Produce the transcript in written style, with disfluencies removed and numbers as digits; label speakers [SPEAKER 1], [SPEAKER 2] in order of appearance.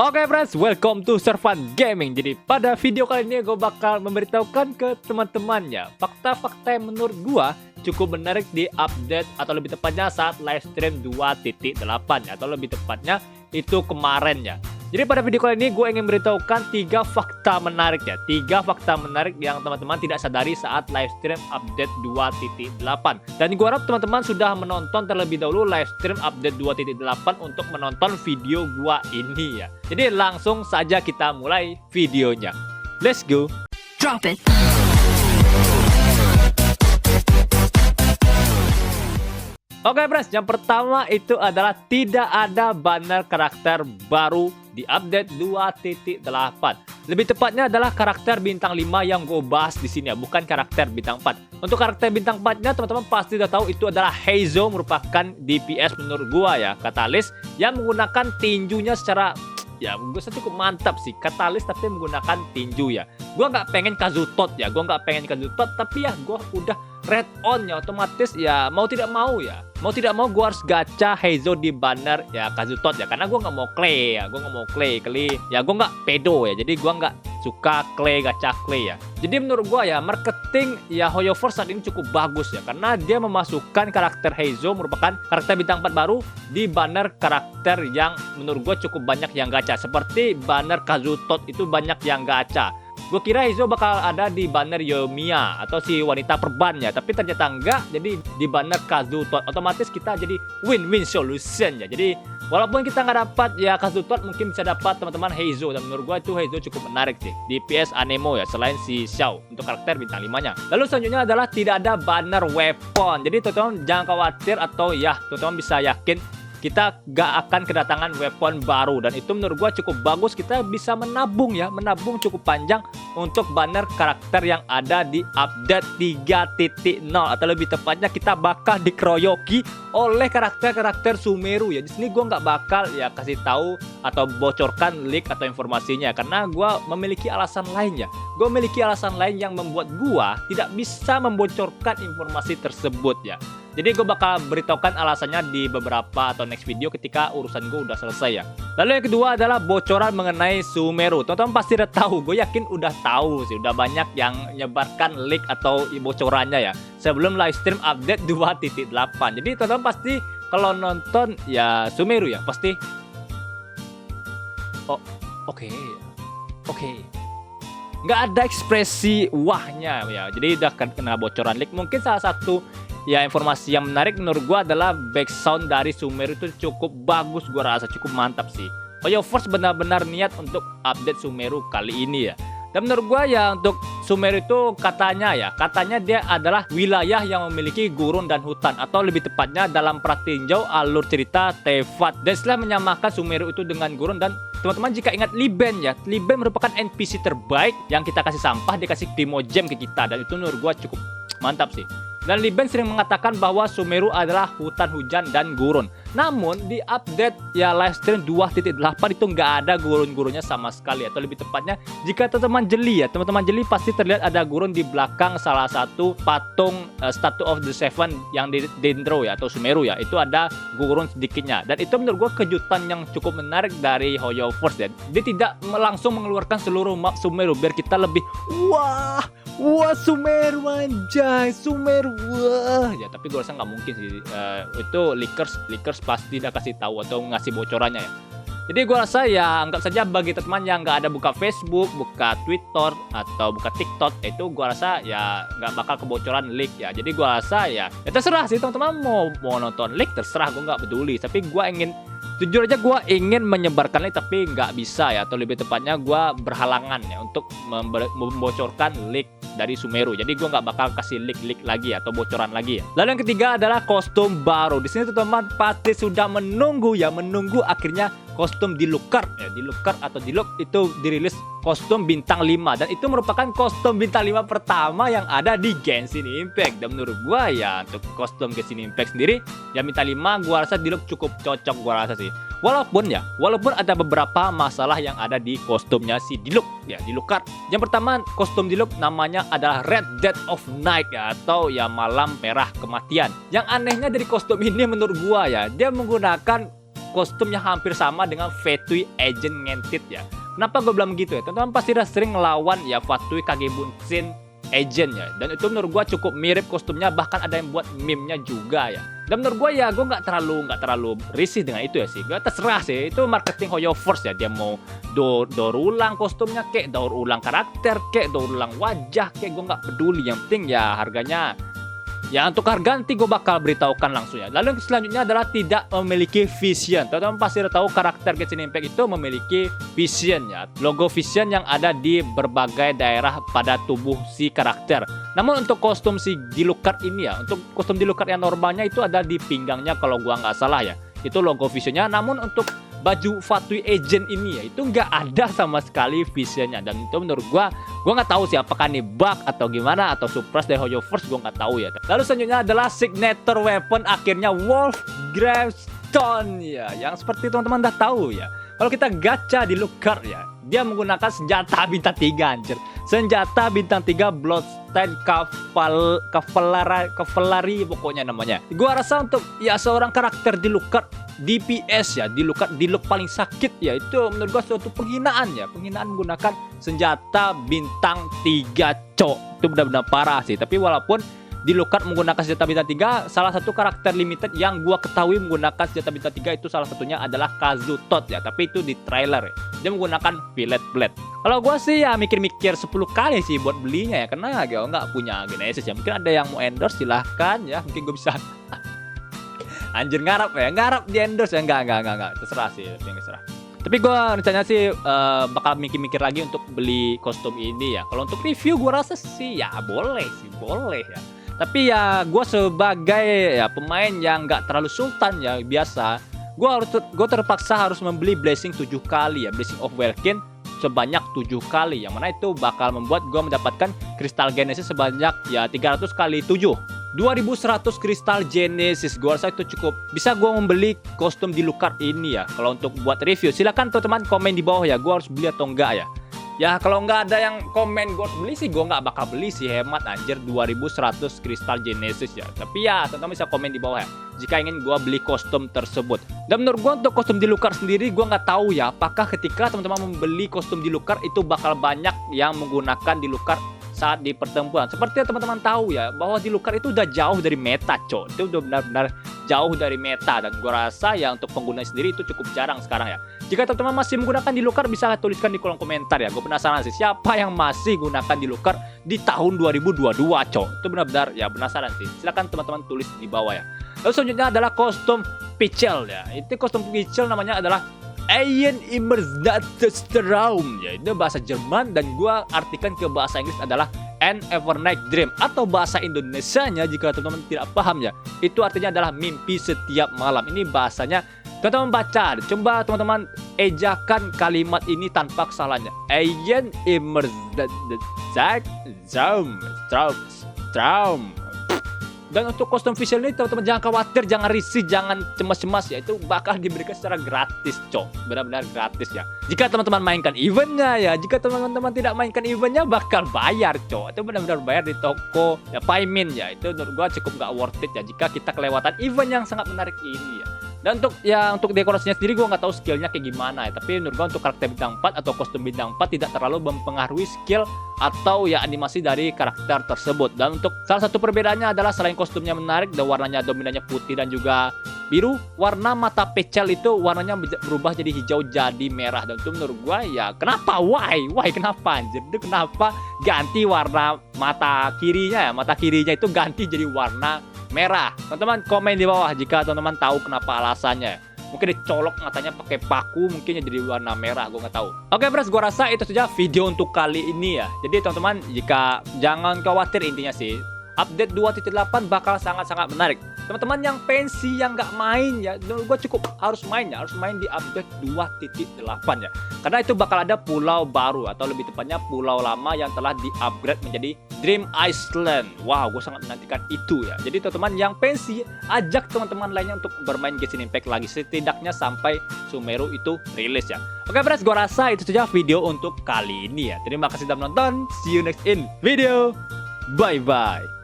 [SPEAKER 1] Oke friends, welcome to Servan Gaming. Jadi pada video kali ini gue bakal memberitahukan ke teman-temannya fakta-fakta yang menurut gue cukup menarik di update atau lebih tepatnya saat live stream 2.8 atau lebih tepatnya itu kemarin ya. Jadi pada video kali ini gue ingin memberitahukan 3 fakta menarik ya. 3 fakta menarik yang teman-teman tidak sadari saat live stream update 2.8. Dan gue harap teman-teman sudah menonton terlebih dahulu live stream update 2.8 untuk menonton video gue ini ya. Jadi langsung saja kita mulai videonya. Let's go.
[SPEAKER 2] Drop it.
[SPEAKER 1] Oke friends, yang pertama itu adalah tidak ada banner karakter baru di update 2.8. Lebih tepatnya adalah karakter bintang 5 yang gue bahas di sini ya, bukan karakter bintang 4. Untuk karakter bintang 4-nya teman-teman pasti udah tahu itu adalah Heizo, merupakan DPS menurut gua ya, Katalis yang menggunakan tinjunya secara ya gue cukup mantap sih, Katalis tapi menggunakan tinju ya. Gua nggak pengen Kazutot ya, tapi ya gua udah red on ya, otomatis ya mau tidak mau gue harus gacha Heizo di banner ya Kazutot ya, karena gue nggak mau clay ya, gue nggak pedo ya, jadi gue nggak suka gacha clay ya. Jadi menurut gue ya marketing ya Hoyoverse saat ini cukup bagus ya, karena dia memasukkan karakter Heizo merupakan karakter bintang 4 baru di banner karakter yang menurut gue cukup banyak yang gacha, seperti banner Kazutot itu banyak yang gacha. Gue kira Heizo bakal ada di banner Yoimiya atau si wanita perban ya, tapi ternyata enggak. Jadi di banner Kazutot otomatis kita jadi win-win solution ya. Jadi walaupun kita nggak dapat ya Kazutot, mungkin bisa dapat teman-teman Heizo, dan menurut gue itu Heizo cukup menarik sih di PS Anemo ya, selain si Xiao untuk karakter bintang 5-nya. Lalu selanjutnya adalah tidak ada banner weapon. Jadi teman-teman jangan khawatir, atau ya teman-teman bisa yakin kita gak akan kedatangan weapon baru, dan itu menurut gue cukup bagus. Kita bisa menabung cukup panjang untuk banner karakter yang ada di update 3.0, atau lebih tepatnya kita bakal dikeroyoki oleh karakter-karakter Sumeru ya. Di sini gue nggak bakal ya kasih tahu atau bocorkan leak atau informasinya, karena gue memiliki alasan lain ya. Gue memiliki alasan lain yang membuat gue tidak bisa membocorkan informasi tersebut ya. Jadi gue bakal beritahukan alasannya di beberapa atau next video ketika urusan gue udah selesai ya. Lalu yang kedua adalah bocoran mengenai Sumeru. Teman-teman pasti udah tahu, gue yakin udah tahu sih, udah banyak yang menyebarkan leak atau bocorannya ya sebelum live stream update 2.8. Jadi teman-teman pasti kalau nonton ya Sumeru ya pasti oke. Nggak ada ekspresi wahnya ya. Jadi udah kena bocoran leak. Mungkin salah satu ya informasi yang menarik menurut gua adalah background dari Sumeru itu cukup bagus, gua rasa cukup mantap sih. Hoyoverse benar-benar niat untuk update Sumeru kali ini ya. Dan menurut gua ya untuk Sumeru itu katanya dia adalah wilayah yang memiliki gurun dan hutan, atau lebih tepatnya dalam pratinjau alur cerita Teyvat. Dan setelah menyamakan Sumeru itu dengan gurun, dan teman-teman jika ingat Liben ya, Liben merupakan NPC terbaik yang kita kasih sampah, dia kasih Primo Gem ke kita, dan itu menurut gua cukup mantap sih. Dan Liben sering mengatakan bahwa Sumeru adalah hutan hujan dan gurun. Namun di update ya live stream 2.8 itu nggak ada gurun-gurunnya sama sekali, atau lebih tepatnya jika teman-teman jeli pasti terlihat ada gurun di belakang salah satu patung Statue of the Seven yang di Dendro ya, atau Sumeru ya, itu ada gurun sedikitnya. Dan itu menurut gue kejutan yang cukup menarik dari Hoyoverse ya. Dia tidak langsung mengeluarkan seluruh map Sumeru biar kita lebih wah Sumeru anjay, Sumeru wah ya, tapi gue rasa nggak mungkin sih. Itu leakers pasti udah kasih tahu atau ngasih bocorannya ya. Jadi gue rasa ya anggap saja bagi teman-teman yang nggak ada buka Facebook, buka Twitter atau buka TikTok, itu gue rasa ya nggak bakal kebocoran leak ya. Jadi gue rasa ya terserah sih teman-teman mau nonton leak, terserah, gue nggak peduli. Tapi gue jujur aja gue ingin menyebarkan leak, tapi nggak bisa ya, atau lebih tepatnya gue berhalangan ya untuk membocorkan leak dari Sumeru. Jadi gue nggak bakal kasih leak lagi atau bocoran lagi ya. Lalu yang ketiga adalah kostum baru. Di sini teman-teman pasti sudah menunggu akhirnya kostum Dilukkar ya, Dilukkar atau Diluc itu dirilis kostum bintang 5, dan itu merupakan kostum bintang 5 pertama yang ada di Genshin Impact. Dan menurut gua ya untuk kostum Genshin Impact sendiri ya bintang 5 gua rasa Diluc cukup cocok, gua rasa sih. Walaupun ada beberapa masalah yang ada di kostumnya si Diluc ya, Dilukkar. Yang pertama, kostum Diluc namanya adalah Red Death of Night ya, atau ya malam merah kematian. Yang anehnya dari kostum ini menurut gua ya, dia menggunakan kostum yang hampir sama dengan Fatui Agent Ngentit ya. Kenapa gue bilang begitu ya? Teman-teman pasti udah sering ngelawan ya Fatui Kagebunshin Agent ya. Dan itu menurut gue cukup mirip kostumnya, bahkan ada yang buat meme-nya juga ya. Dan menurut gue ya, gue nggak terlalu risih dengan itu ya sih. Gue terserah sih, itu marketing HoYoverse ya. Dia mau daur ulang kostumnya kek, daur ulang karakter kek, daur ulang wajah kek, gue nggak peduli. Yang penting ya harganya. Ya untuk harga nanti gue bakal beritahukan langsung ya. Lalu yang selanjutnya adalah tidak memiliki vision. Teman-teman pasti udah tahu karakter Genshin Impact itu memiliki vision ya. Logo vision yang ada di berbagai daerah pada tubuh si karakter. Namun untuk kostum si Dilucard ini ya, untuk kostum Dilucard yang normalnya itu ada di pinggangnya kalau gua nggak salah ya. Itu logo visionnya. Namun untuk baju Fatui Agent ini ya, itu nggak ada sama sekali visionnya. Dan itu menurut gua nggak tahu sih apakah ini bug atau gimana, atau surprise dari HoYoverse, gua nggak tahu ya. Lalu selanjutnya adalah signature weapon akhirnya Wolf Gravestone ya, yang seperti teman-teman udah tahu ya. Kalau kita gacha di Dilucard ya, dia menggunakan senjata bintang 3 anjir. Senjata bintang 3 Bloodstained Cavalry pokoknya namanya. Gua rasa untuk ya seorang karakter di Dilucard DPS ya, Dilucard paling sakit ya, itu menurut gua suatu penghinaan ya. Penghinaan menggunakan senjata bintang 3 cok. Itu benar-benar parah sih. Tapi walaupun Dilucard menggunakan senjata bintang 3, salah satu karakter limited yang gua ketahui menggunakan senjata bintang 3 itu salah satunya adalah Kazutot ya. Tapi itu di trailer ya. Dia menggunakan Violet Blade. Kalau gua sih ya mikir-mikir 10 kali sih buat belinya ya, karena gua nggak punya Genesis ya. Mungkin ada yang mau endorse, silahkan ya. Mungkin gua bisa anjir ngarap di endorse ya. Enggak, terserah sih, terserah. Tapi gue rencananya sih bakal mikir-mikir lagi untuk beli kostum ini ya. Kalau untuk review gue rasa sih ya boleh ya. Tapi ya gue sebagai ya pemain yang nggak terlalu sultan ya biasa, gue terpaksa harus membeli blessing 7 kali ya, Blessing of Welkin sebanyak 7 kali, yang mana itu bakal membuat gue mendapatkan kristal Genesis sebanyak ya 300 kali 7. 2100 kristal Genesis. Gue rasa itu cukup bisa gue membeli kostum Dilucard ini ya. Kalau untuk buat review silakan teman-teman komen di bawah ya, gue harus beli atau enggak ya. Ya kalau nggak ada yang komen gue harus beli sih, gue nggak bakal beli sih, hemat anjir 2100 kristal Genesis ya. Tapi ya teman-teman bisa komen di bawah ya jika ingin gue beli kostum tersebut. Dan menurut gue untuk kostum Dilucard sendiri, gue nggak tahu ya apakah ketika teman-teman membeli kostum Dilucard itu bakal banyak yang menggunakan Dilucard saat di pertempuran. Seperti yang teman-teman tahu ya, bahwa Dilucard itu udah jauh dari meta cok. Itu udah benar-benar jauh dari meta. Dan gue rasa ya untuk pengguna sendiri itu cukup jarang sekarang ya. Jika teman-teman masih menggunakan Dilucard, bisa tuliskan di kolom komentar ya. Gue penasaran sih siapa yang masih gunakan Dilucard di tahun 2022 cok. Itu benar-benar ya penasaran sih. Silahkan teman-teman tulis di bawah ya. Lalu selanjutnya adalah kostum Pichel ya. Itu kostum Pichel namanya adalah Ein Immersdatraum ya, itu bahasa Jerman dan gua artikan ke bahasa Inggris adalah An Evernight Dream, atau bahasa Indonesianya jika teman-teman tidak paham ya, itu artinya adalah mimpi setiap malam. Ini bahasanya, teman-teman baca, coba teman-teman ejakan kalimat ini tanpa kesalahannya. Ein Immersdatraum. Dan untuk kostum visual ini teman-teman jangan khawatir, jangan risih, jangan cemas-cemas ya, itu bakal diberikan secara gratis cok, benar-benar gratis ya. Jika teman-teman mainkan eventnya ya, jika teman-teman tidak mainkan eventnya bakal bayar cok, itu benar-benar bayar di toko ya Paimin ya. Itu menurut gua cukup nggak worth it ya jika kita kelewatan event yang sangat menarik ini ya. Dan untuk dekorasinya sendiri gue nggak tahu skillnya kayak gimana ya. Tapi menurut gue untuk karakter bintang 4 atau kostum bintang 4 tidak terlalu mempengaruhi skill atau ya animasi dari karakter tersebut. Dan untuk salah satu perbedaannya adalah selain kostumnya menarik dan warnanya dominannya putih dan juga biru, warna mata Pichel itu warnanya berubah jadi hijau jadi merah. Dan itu menurut gue ya kenapa? Why kenapa anjir? Itu kenapa ganti warna mata kirinya ya? Mata kirinya itu ganti jadi warna merah. Teman-teman komen di bawah jika teman-teman tahu kenapa alasannya. Mungkin dicolok matanya pakai paku, mungkin jadi warna merah, gue nggak tahu. Oke bros, gue rasa itu saja video untuk kali ini ya. Jadi teman-teman jika jangan khawatir, intinya sih update 2.8 bakal sangat-sangat menarik. Teman-teman yang pensi yang nggak main ya, gue cukup harus main di update 2.8 ya. Karena itu bakal ada pulau baru atau lebih tepatnya pulau lama yang telah di-upgrade menjadi Dream Island. Wow, gue sangat menantikan itu ya. Jadi teman-teman yang pensi, ajak teman-teman lainnya untuk bermain Genshin Impact lagi setidaknya sampai Sumeru itu rilis ya. Oke friends, gue rasa itu saja video untuk kali ini ya. Terima kasih sudah menonton. See you next in video. Bye bye.